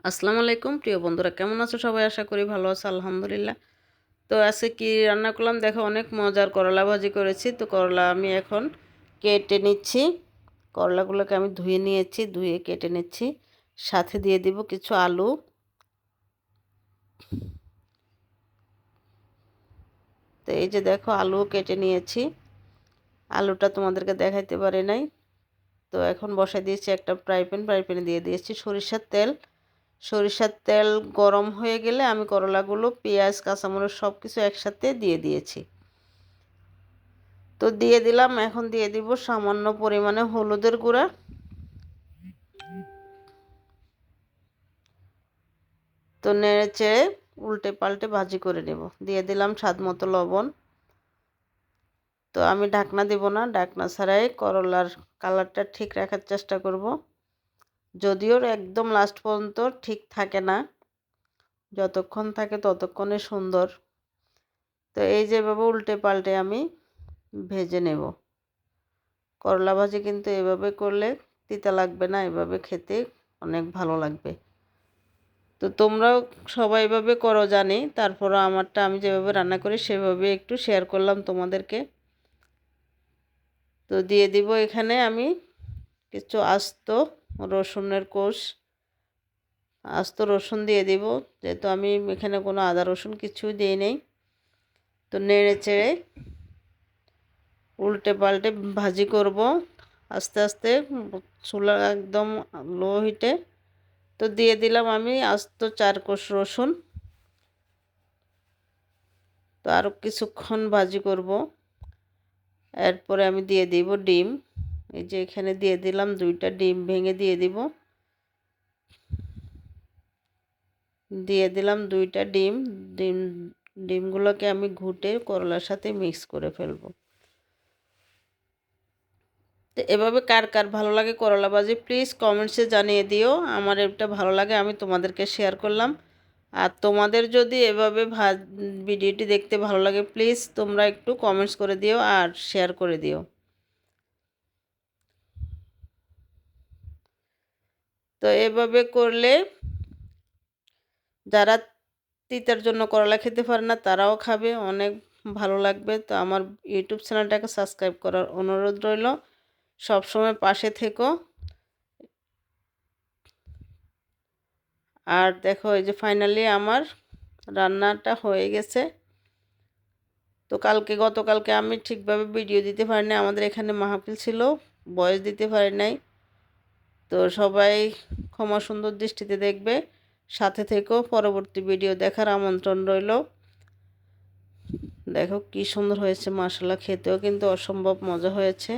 আসসালামু আলাইকুম প্রিয় বন্ধুরা, কেমন আছো সবাই? আশা করি ভালো আছো, আলহামদুলিল্লাহ। তো আজকে কি রান্না করলাম দেখো, অনেক মজার করলা ভাজি করেছি। তো করলা আমি এখন কেটে নিচ্ছি। করলাগুলোকে আমি ধুয়ে নিয়েছি, ধুয়ে কেটে নিচ্ছি। সাথে দিয়ে দিব কিছু আলু। তো এই যে দেখো, আলু কেটে নিয়েছি। আলুটা তোমাদেরকে দেখাইতে পারি নাই। তো এখন বসাই দিয়েছি একটা ফ্রাই প্যানে দিয়ে দিয়েছি সরিষার তেল। সরিষার তেল গরম হয়ে গেলে আমি করলাগুলো, পেঁয়াজ, কাঁচামরিচ সব কিছু একসাথে দিয়ে দিয়েছি। তো দিয়ে দিলাম। এখন দিয়ে দিব সামান্য পরিমাণে হলুদের গুঁড়া। তো নেড়ে চেড়ে উল্টে পাল্টে ভাজি করে নেব। দিয়ে দিলাম স্বাদ মতো লবণ। তো আমি ঢাকনা দিব না, ঢাকনা ছাড়াই করলার কালারটা ঠিক রাখার চেষ্টা করব। যদিও একদম লাস্ট পর্যন্ত ঠিক থাকে না, যতক্ষণ থাকে ততক্ষণে সুন্দর। তো এই যেভাবে উল্টে পাল্টে আমি ভেজে নেব। করলা ভাজি কিন্তু এভাবে করলে তিতা লাগবে না, এভাবে খেতে অনেক ভালো লাগবে। তো তোমরাও সবাই এভাবে করো জানি, তারপরও আমারটা আমি যেভাবে রান্না করি সেভাবে একটু শেয়ার করলাম তোমাদেরকে। তো দিয়ে দিব এখানে আমি কিছু রসুনের কোষ, আস্ত রসুন দিয়ে দিব, যেহেতু আমি এখানে কোনো আদা রসুন কিছুই দিই নেই। তো নেড়ে চেড়ে উল্টে পাল্টে ভাজি করব আস্তে আস্তে, চুলা একদম লো হিটে। তো দিয়ে দিলাম আমি আস্ত 4 কোষ রসুন। তো আরও কিছুক্ষণ ভাজি করব। এরপরে আমি দিয়ে দিব ডিম। এই যে এখানে দিয়ে দিলাম 2টা ডিম ভেঙে দিয়ে দিব। দিয়ে দিলাম 2টা ডিম। ডিম ডিমগুলোকে আমি ঘুটে করলার সাথে মিক্স করে ফেলবো। তো এভাবে কার কার ভালো লাগে করলা ভাজি প্লিজ কমেন্টসে জানিয়ে দিও। আমার এটা ভালো লাগে, আমি তোমাদেরকে শেয়ার করলাম। আর তোমাদের যদি এভাবে ভিডিওটি দেখতে ভালো লাগে প্লিজ তোমরা একটু কমেন্টস করে দিও আর শেয়ার করে দিও। তো এভাবে করলে যারা তিতার জন্য করলা খেতে পারে না তারাও খাবে, অনেক ভালো লাগবে। তো আমার ইউটিউব চ্যানেলটাকে সাবস্ক্রাইব করার অনুরোধ রইল। সবসময় পাশে থেকো। আর দেখো, এই যে ফাইনালি আমার রান্নাটা হয়ে গেছে। তো গতকালকে আমি ঠিকভাবে ভিডিও দিতে পারি নাই, আমাদের এখানে মাহফিল ছিল, ভয়েস দিতে পারি নাই। তো সবাই ক্ষমা সুন্দর দৃষ্টিতে দেখবে। সাথে থেকেও পরবর্তী ভিডিও দেখার আমন্ত্রণ রইল। দেখো কি সুন্দর হয়েছে, মাশাআল্লাহ, খেতেও কিন্তু অসম্ভব মজা হয়েছে।